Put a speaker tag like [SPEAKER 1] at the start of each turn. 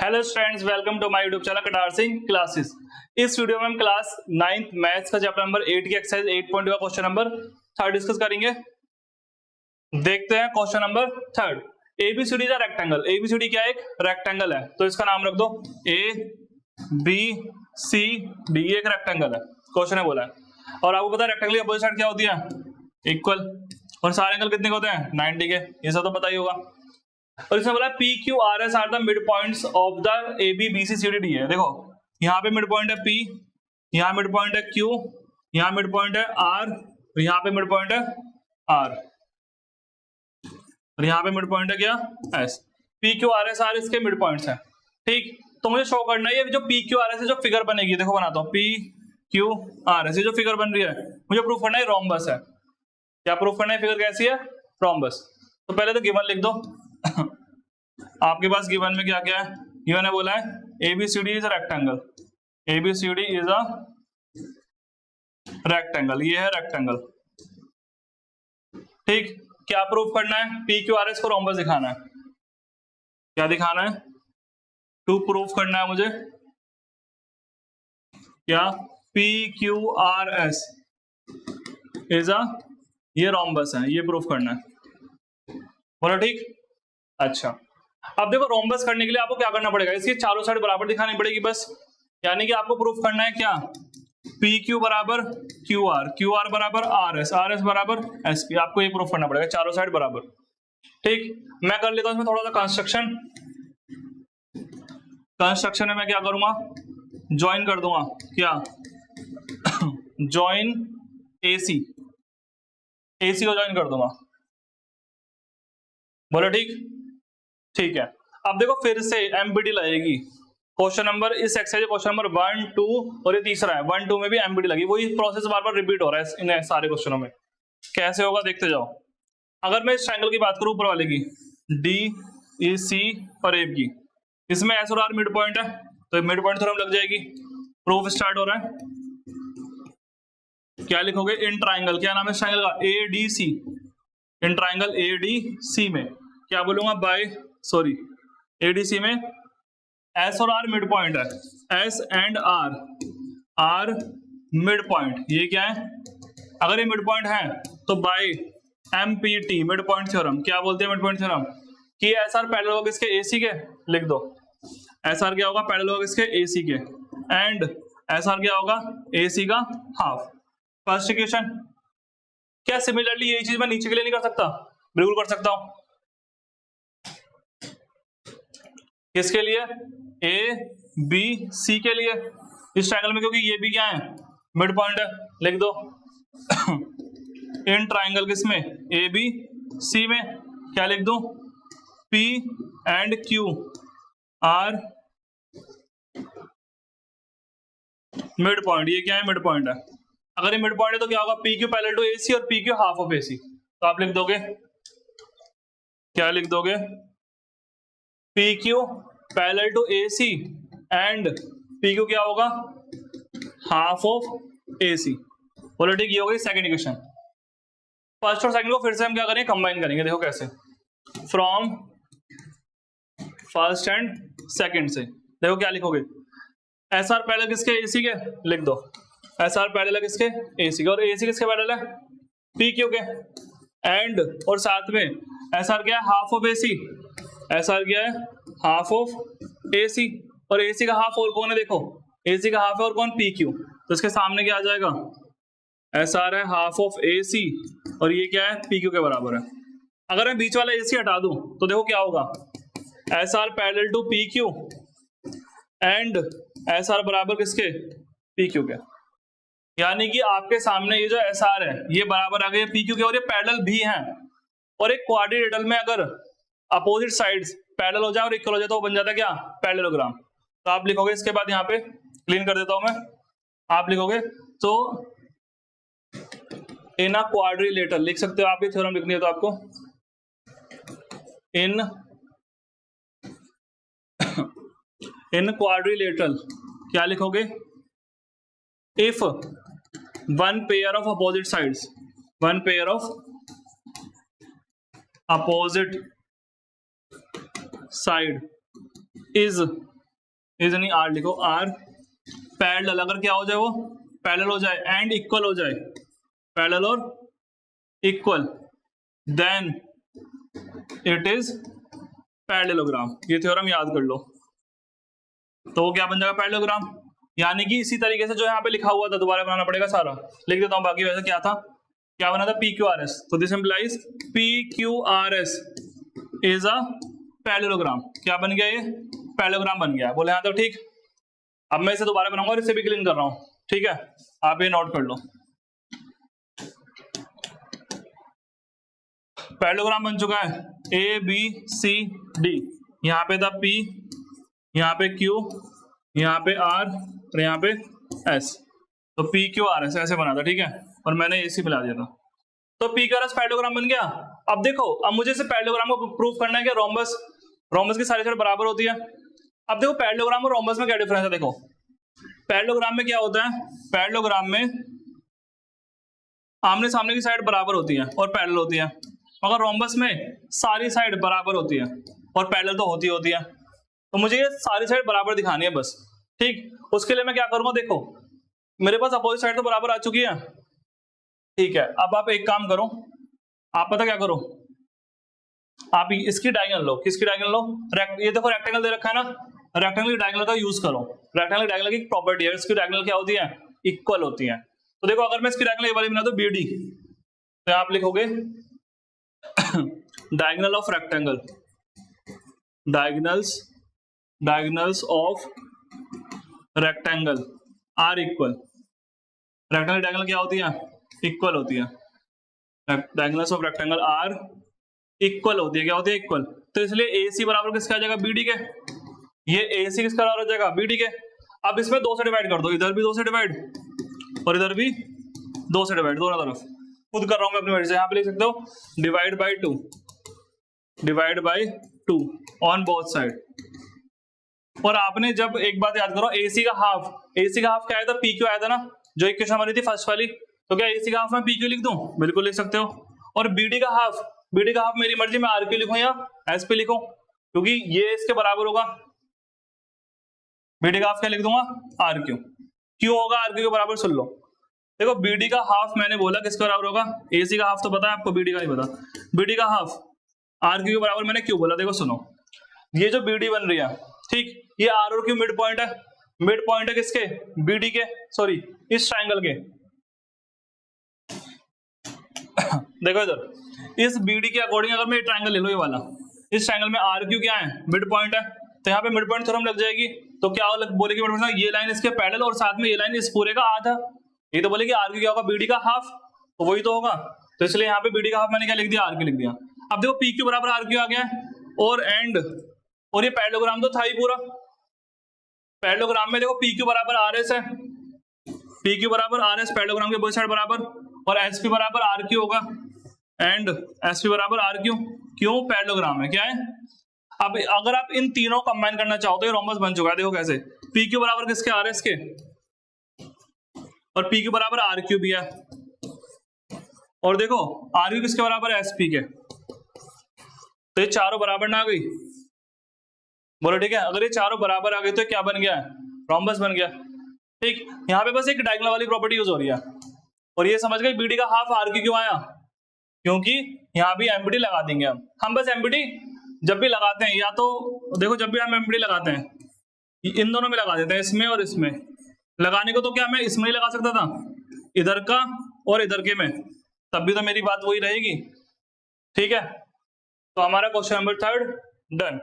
[SPEAKER 1] Hello students, welcome to my YouTube channel Katar Singh classes. इस video में हम क्लास 9th मैथ्स का चैप्टर नंबर 8 की एक्सरसाइज 8.2 का क्वेश्चन नंबर 3 डिस्कस करेंगे। देखते हैं question number 3। ABCD is a rectangle. ABCD क्या है? एक रेक्टेंगल है, तो इसका नाम रख दो ए बी सी डी। एक रेक्टेंगल है, क्वेश्चन है बोला है। और आपको पता है रेक्टेंगल की अपोजिट साइड क्या होती है? इक्वल। और सारे एंगल कितने के होते हैं? 90 के। ये सब तो पता ही होगा। और इसमें बोला P Q R S are the midpoints of the A B B C C D D है। देखो यहाँ पे मिड पॉइंट है पी, यहाँ मिड पॉइंट है क्यू, यहाँ मिड पॉइंट है आर, और यहाँ पे मिड पॉइंट है आर, और यहाँ पे मिड पॉइंट है क्या? S. P Q R S are इसके मिड पॉइंट्स हैं। ठीक, तो मुझे शो करना है ये जो पी क्यू आर एस जो फिगर बनेगी। देखो बनाता हूँ पी क्यू आर एस, जो फिगर बन रही है मुझे प्रूफ करना है रोम्बस है। क्या प्रूफ करना है? फिगर कैसी है? रोम्बस। तो पहले तो गिवन लिख दो। आपके पास गिवन में क्या क्या है? गिवन है बोला है ABCD is a rectangle. ABCD is a rectangle, ये है रेक्टेंगल। ठीक, क्या प्रूफ करना है? पी क्यू आर एस को रोम्बस दिखाना है। क्या दिखाना है? टू प्रूफ करना है मुझे क्या? P Q R S is a, ये रोम्बस है, ये प्रूफ करना है। बोलो ठीक। अच्छा, अब देखो रोम्बस करने के लिए आपको क्या करना पड़ेगा? इसकी चारों साइड बराबर दिखानी पड़ेगी बस। यानी कि आपको प्रूफ करना है क्या? पी क्यू बराबर क्यू आर बराबर आर एस बराबर एस पी। आपको ये प्रूफ करना पड़ेगा चारों साइड बराबर। ठीक, मैं कर लेता हूं इसमें थोड़ा सा कंस्ट्रक्शन। कंस्ट्रक्शन में मैं क्या करूंगा? ज्वाइन कर दूंगा क्या? ज्वाइन एसी, एसी को ज्वाइन कर दूंगा। बोलो ठीक। ठीक है, अब देखो फिर से एमबीडी लगेगी। क्वेश्चन नंबर इस एक्सरसाइज क्वेश्चन नंबर 1 2 और ये तीसरा है 1 2 में भी एमबीडी लगी। वही प्रोसेस बार बार रिपीट हो रहा है इन सारे क्वेश्चनों में। कैसे होगा देखते जाओ। अगर मैं इस ट्रायंगल की बात करूं ऊपर वाले की, डी ई सी और एब की, इसमें एस और आर मिड पॉइंट है, तो मिड पॉइंट थ्योरम लग जाएगी। प्रूफ स्टार्ट हो रहा है। क्या लिखोगे? इन ट्राइंगल, क्या नाम है इस ट्राइंगल का? A D C. In triangle A D C में क्या बोलूंगा? बाय सॉरी एडीसी में एस और आर मिड पॉइंट है। S and R midpoint. ये क्या है? अगर ये मिड पॉइंट है तो by MPT midpoint theorem. क्या बोलते हैं मिड पॉइंट थ्योरम? कि एस आर पैरेलल होगा किसके? एसी के। लिख दो एस आर क्या होगा? पैरेलल होगा किसके? एसी के। एंड एस आर क्या होगा? एसी का हाफ। First equation. क्या सिमिलरली यही चीज मैं नीचे के लिए नहीं कर सकता? बिल्कुल कर सकता हूं। किसके लिए? ए बी सी के लिए। इस ट्रायंगल में, क्योंकि ये भी क्या है? मिड पॉइंट है। लिख दो इन ट्रायंगल किसमें? ए बी सी में क्या लिख दूं? P and Q R midpoint. ये क्या है? मिड पॉइंट है। अगर ये मिड पॉइंट है तो क्या होगा? P Q parallel to AC और P Q half of AC. तो आप लिख दोगे क्या? लिख दोगे P Q parallel to AC and P Q क्या होगा? Half of AC. बोलो ठीक। ये हो गई सेकंड इक्वेशन। फर्स्ट और सेकंड को फिर से हम क्या करेंगे? कंबाइन करेंगे। देखो कैसे? फ्रॉम फर्स्ट एंड सेकंड से देखो क्या लिखोगे? एस आर पैरेलल किसके? एसी के। लिख दो एस आर पैरेलल किसके? एसी के। और एसी किसके पैरेलल है? पी क्यू के। एंड और साथ में एस आर क्या है? Half of AC. S R क्या है? Half of AC. और एसी का हाफ और कौन है? देखो एसी का हाफ है और कौन? P Q. तो इसके सामने क्या आ जाएगा? एस आर है हाफ ऑफ एसी और ये क्या है? पी क्यू के बराबर है। अगर मैं बीच वाला एसी हटा दूं तो देखो क्या होगा? S R parallel to P Q and S R बराबर किसके? पी क्यू के। यानी कि आपके सामने ये जो एस आर है ये बराबर आ गए पी क्यू के, और ये पैरेलल भी हैं। और एक क्वाड्रिलेटरल में अगर अपोजिट साइड्स पैरेलल हो जाए और इक्वल हो जाए तो बन जाता है क्या? पैरेललोग्राम। तो आप लिखोगे इसके बाद, यहाँ पे क्लीन कर देता हूं मैं। आप लिखोगे तो इन अ क्वाड्रिलेटरल लिख सकते हो आप। ये थ्योरम लिखनी है तो आपको इन क्वाड्रिलेटरल क्या लिखोगे? If one pair of opposite sides, one pair of opposite side is is नहीं आर लिखो, आर पैरेलल, अगर क्या हो जाए वो पैरेलल हो जाए एंड इक्वल हो जाए, पैरेलल और equal, then it is parallelogram. ये थ्योरम याद कर लो। तो वो क्या बन जाएगा, पैरेललोग्राम। यानी कि इसी तरीके से जो यहाँ पे लिखा हुआ था दोबारा बनाना पड़ेगा सारा, लिख देता हूँ। बाकी वैसे क्या था, क्या बना था, पी क्यू आर एस। तो this implies P Q R S is a parallelogram. क्या बन गया, ये पैरेललोग्राम बन गया। बोले हाँ तो ठीक। अब मैं इसे दोबारा बनाऊंगा और इसे भी क्लीन कर रहा हूँ, ठीक है, आप ये नोट कर लो। पैरेललोग्राम बन चुका है, ए बी सी डी। यहाँ पे था पी, यहाँ पे क्यू, यहाँ पे आर और यहाँ पे एस। तो पी क्यू आर एस ऐसे बना था, ठीक है, और मैंने ए सी मिला दिया था। तो P Q R S parallelogram बन गया। अब देखो, अब मुझे इसे पैरेललोग्राम को प्रूव करना है कि रोम्बस, रोम्बस की सारी साइड बराबर होती है। अब देखो पैरेललोग्राम और रोम्बस में क्या डिफरेंस है। देखो पैरेललोग्राम में क्या होता है, पैरेललोग्राम में आमने सामने की साइड बराबर होती है और पैरेलल होती है, मगर रोम्बस में सारी साइड बराबर होती है और पैरेलल तो होती है। तो मुझे ये सारी साइड बराबर दिखानी है बस, ठीक। उसके लिए मैं क्या करूंगा, देखो मेरे पास अपोजिट साइड तो बराबर आ चुकी है, ठीक है। अब आप एक काम करो, आप पता क्या करो, आप इसकी डायगोनल लो। किसकी डायगोनल लो, ये देखो रेक्टेंगल दे रखा है ना, रेक्टेंगल की डायगोनल का यूज करो। रेक्टेंगल डायगोनल की प्रॉपर्टी है, इसकी डायगोनल क्या होती है, इक्वल होती है। तो देखो अगर मैं इसकी डायगोनल ये वाली बना दूं बीडी, तो आप लिखोगे diagonal of rectangle, diagonals of rectangle are equal. Rectangle diagonal क्या होती है, इक्वल होती है। Diagonals of rectangle are equal होती है, क्या होती है, इक्वल। तो इसलिए ए सी बराबर किसका आ जाएगा, बीडी के। ये ए सी किसका बराबर हो जाएगा, बीडी के। अब इसमें 2 से डिवाइड कर दो, इधर भी 2 से डिवाइड और इधर भी 2 से डिवाइड, दोनों तरफ। खुद कर रहा हूं मैं अपनी मर्जी से, यहाँ पे लिख सकते हो divide by two on both side. और आपने जब एक बात याद करो, एसी का हाफ क्या आया था, पी क्यू आया था ना, जो इक्वेशन हमारी थी फर्स्ट वाली। तो क्या एसी का हाफ में पी क्यू लिख दूं, बिल्कुल लिख सकते हो। और बीडी का हाफ मेरी मर्जी, मैं आर क्यू लिखूं या एस पी लिखूं, क्योंकि ये इसके बराबर होगा। बीडी का हाफ क्या लिख दूंगा, आर क्यू। क्यों होगा आर क्यू के बराबर, सुन लो। देखो बीडी का हाफ मैंने बोला किसके बराबर होगा, एसी का हाफ तो पता है आपको, बीडी का नहीं पता। बीडी का हाफ आर क्यू के बराबर मैंने क्यों बोला, देखो सुनो, ये जो बीडी बन रही है, ठीक, ये आर और क्यू मिड पॉइंट है। मिड पॉइंट है किसके, बीडी के, सॉरी इस ट्रायंगल के। देखो इधर इस बीडी के अकॉर्डिंग अगर मैं ये ट्रायंगल ले लो, ये वाला, इस ट्रायंगल में आर क्यू क्या है, मिड पॉइंट है। तो यहाँ पे मिड पॉइंट थ्योरम लग जाएगी। तो क्या बोलेगी मिड पॉइंट, ये लाइन इसके पैरेलल और साथ में ये लाइन इस पूरे का आधा। ये तो बोलेगी आर क्यू क्या होगा, बीडी का हाफ, तो वही तो होगा। तो इसलिए यहाँ पे बीडी का हाफ मैंने क्या लिख दिया, आर क्यू लिख दिया। अब देखो पी क्यू बराबर आर क्यू आ गया है, और एंड, और ये पैरेललोग्राम तो था ही पूरा। पैरेललोग्राम में देखो पी क्यू बराबर आर एस है, पी क्यू बराबर आर एस, पैरेललोग्राम के बोथ साइड बराबर, और एस पी बराबर आर क्यू होगा, एंड एस पी बराबर आर क्यू। क्यों, पैरेललोग्राम है, क्या है। अब अगर आप इन तीनों कंबाइन करना चाहो तो ये रोम्बस बन चुका है। देखो कैसे, पी क्यू बराबर किसके, आर एस के, और पी क्यू बराबर आर क्यू भी है, और देखो आर क्यू किसके बराबर है, एस पी के। तो ये चारों बराबर ना आ गई, बोलो ठीक है। अगर ये चारों बराबर आ गई तो क्या बन गया है, रोम्बस बन गया, ठीक। यहाँ पे बस एक डायगोनल वाली प्रॉपर्टी यूज हो रही है। और ये समझ गए बीडी का हाफ आर क्यू क्यों आया, क्योंकि यहाँ भी एमबीडी लगा देंगे हम बस एमबीडी जब भी लगाते हैं, या तो देखो जब भी हम एमबीडी लगाते हैं इन दोनों में लगा देते हैं, इसमें और इसमें। लगाने को तो क्या मैं इसमें ही लगा सकता था, इधर का और इधर के में, तब भी तो मेरी बात वही रहेगी, ठीक है। तो हमारा क्वेश्चन नंबर 3 डन।